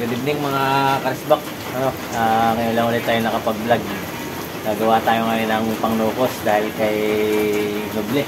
Good evening mga karisbak. Ngayon lang ulit tayo nakapag-vlog. Nagawa tayo ngayon ng pangnukos dahil kay Noble.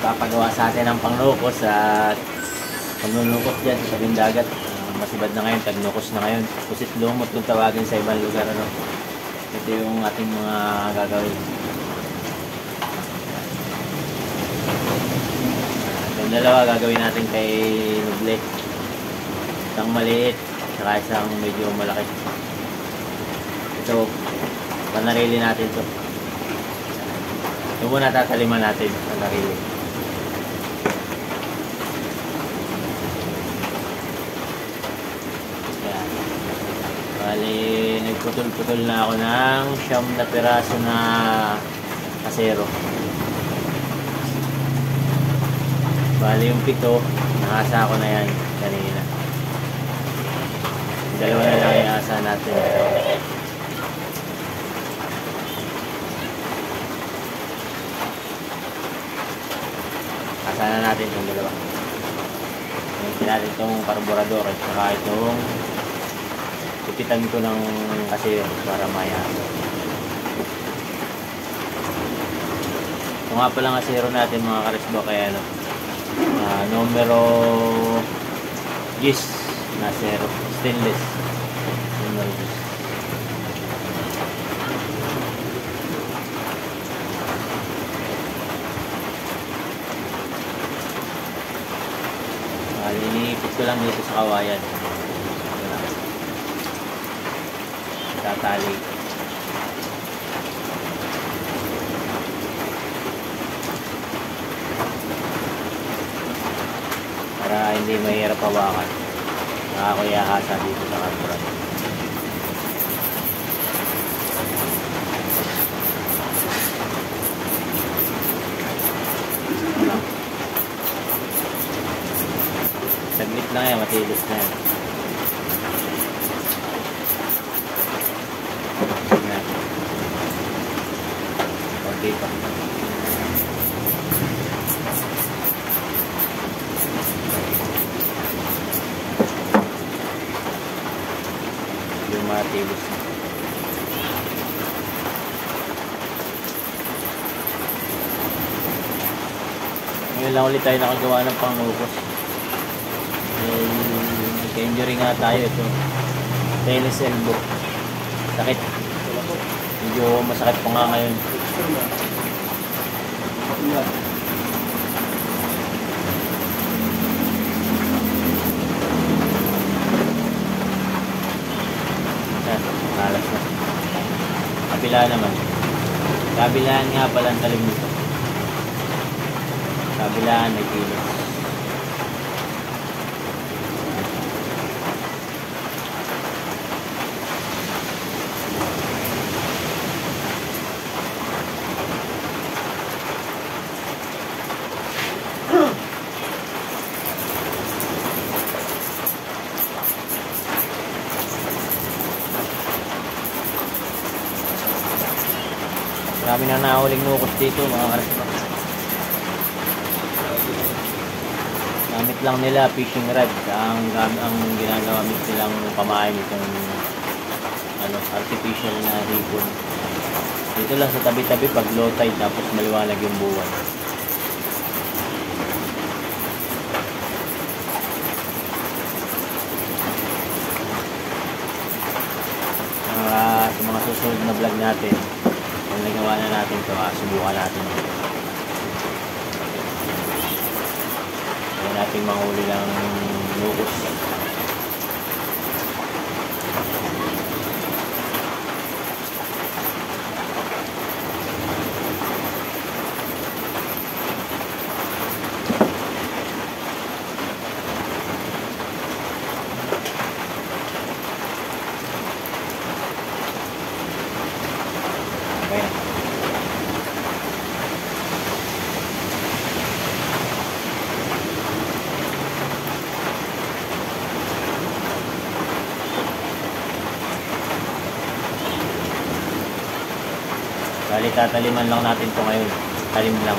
Papagawa sa atin ng pangnukos at pagnunukos dyan sa Bindagat. Masibad na ngayon, tagnukos na ngayon. Pusit lumot kung tawagin sa ibang lugar. Ito yung ating mga gagawin. Yung dalawa gagawin natin kay Noble. Isang maliit, saka isang medyo malaki. Ito, panarili natin to. Ito muna tataliman natin, panarili. Yan. Bali, nagputol-putol na ako ng 9 na piraso na kasero. Bali, yung 7, nakasa ko na yan kanina. Dalawa na lang iasa natin. Asa na natin itong dalawa. Ito natin itong karburador at saka itong ipitan ko ng kasi para maya. Ito nga palang asero natin mga karisbak kaya numero 10 na asero. Stainless. Linipit ko lang dito sa kawayan. Tatali. Para hindi mahirap hawakan. Ako ihahasa dito sa karburador. Saglit lang yan, matilis na yan. Okay pa. Yung matilis na. Ngayon lang ulit tayo nakagawa ng pangnukos. Nagka-injury nga tayo ito. Tennis elbow. Sakit. Medyo masakit pa nga ngayon. Malas na. Kabila naman. Kabilaan nga pala ang talim nito. Kabilaan may kilos. Marami na nahuling nukos dito mga karisbak. Gamit lang nila fishing rod. Ang ginagamit nilang pamain itong artificial na hipon. Dito lang sa tabi-tabi pag low tide tapos maliwanag yung buwan. Sa mga susunod na vlog natin, kung nagawa na natin ito, subukan natin. Kaya natin manghuli ng nukos. Bali, tataliman lang natin ito ngayon. Talim lang.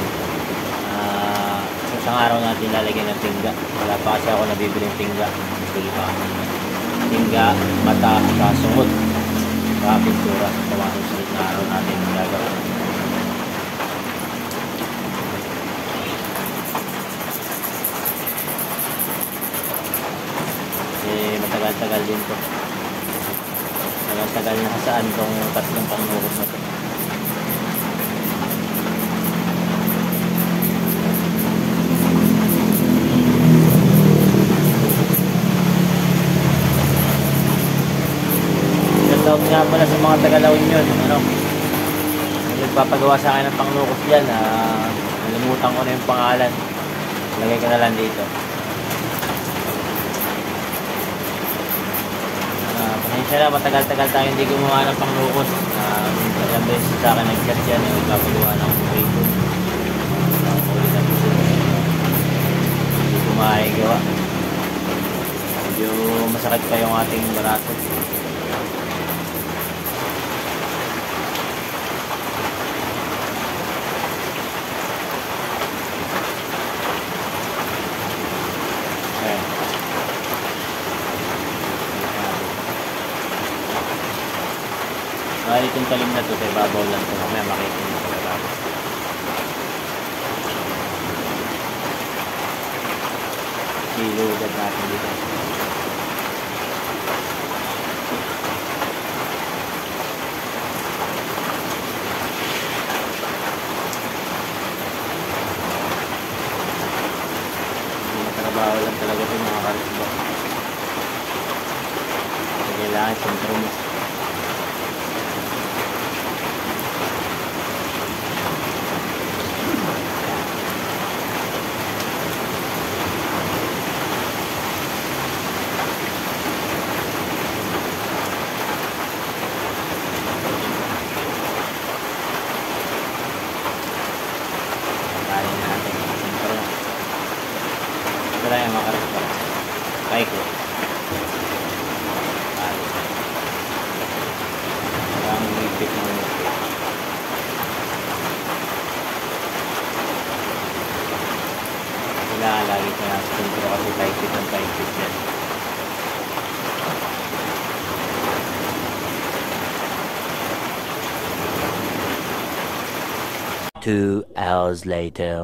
Isang araw natin lalagyan ng tingga. Wala pa kasi ako nabibiling tingga. Bili pa. tinga, mata, sa sungod, sa pintura. Sa mga susunod na araw natin ang gagawin. Matagal-tagal din to. Matagal na saan tong tatlong pangnukos na to. Shoutout nga pala sa mga tagalawin yun. Nagpapagawa sa akin ng pangnukos dyan. Nalimutan ko na yung pangalan. Lagay ko na lang dito. Pasensya na, matagal-tagal tayo hindi gumawa ng panglukos. Ilang beses sa akin nag-chat yan, magpapagawa ng video. Ulit ang gusto. Hindi ko makagawa. Medyo masakit pa yung ating barato. Bali itong talim na to, sa ibabaw lang ito. Mamaya makikita nyo sa ibabaw. Silugad natin dito. Matrabaho lang talaga ito mga karisbo. Kailangan sentro mo. Ito lang yung mga karisbo. Kaya ko. Parang higpit mo yun. Kailangan lagi ko na sentro kasi higpit ang higpit yan. 2 hours later.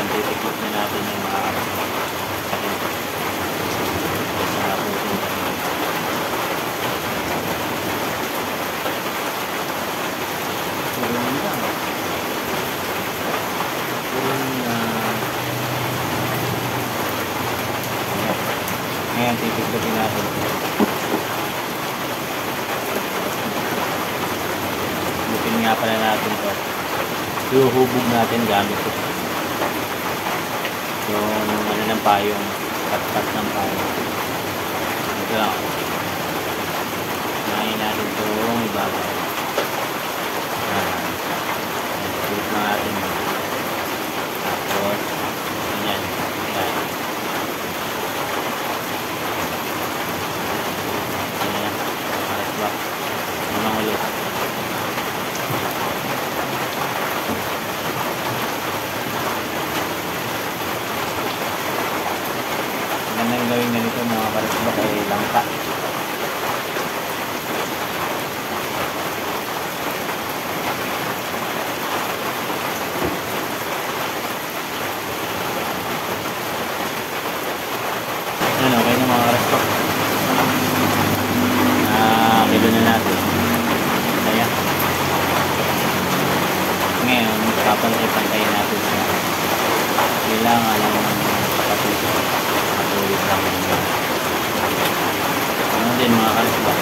Titikot na natin yung mga sakit sa puting kanina. Purong lang. Ngayon, titikotin natin. Bukin nga pala natin ito. Iuhubog natin gamit ito. Yung ano ng payong, kat-kat ng payong. Ito lang. Nangin natin itong ibabaw. Sulit na natin. Tapos, ganyan. Yan. Ganyan. Pares back. Unang ulit. Ang gawin ganito mga karisbak ay langka. Ano, okay na mga karisbak. Kilo na natin. Kaya. Ngayon, papantay-pantayin natin siya. Kailangan lang kapatuto. Ulit lang yun. Ano din mga karisba?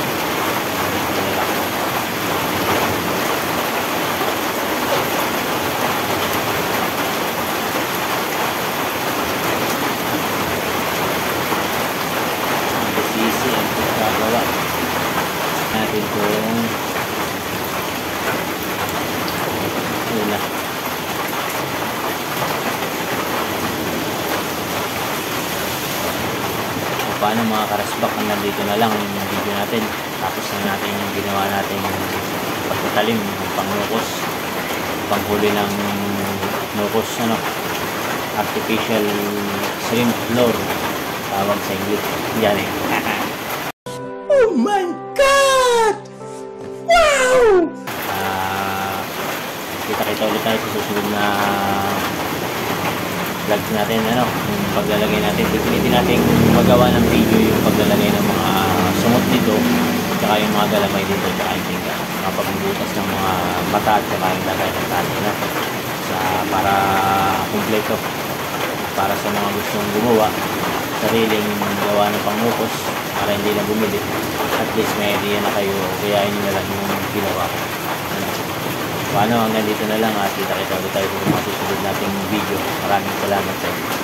Sisi ang gagawa natin kung una. paano mga karasbak, hanggang dito na lang yung video natin. Tapos na natin yung ginawa natin pagtatalim ng pangnukos, panghuli ng nukos, artificial shrimp lure tawag sa English yan eh. Oh my God! Wow! Kita-kita ulit tayo sa susunod na vlogs natin, yung paglalagay natin, pipilitin natin magawa ng video yung paglalagay ng mga sumot dito, tsaka yung mga galamay dito, tsaka yung tingga, kapagbutas ng mga mata at tsaka yung lagay ng tali para kumpleto, para sa mga gustong gumawa sariling gawa ng pangnukos, para hindi na bumili, at least may idea na kayo, kaya nyo na lang yung ginawa ko. Paano, hanggang dito na lang at kita-kita ulit tayo sa mga susunod nating video. Maraming salamat sa inyo.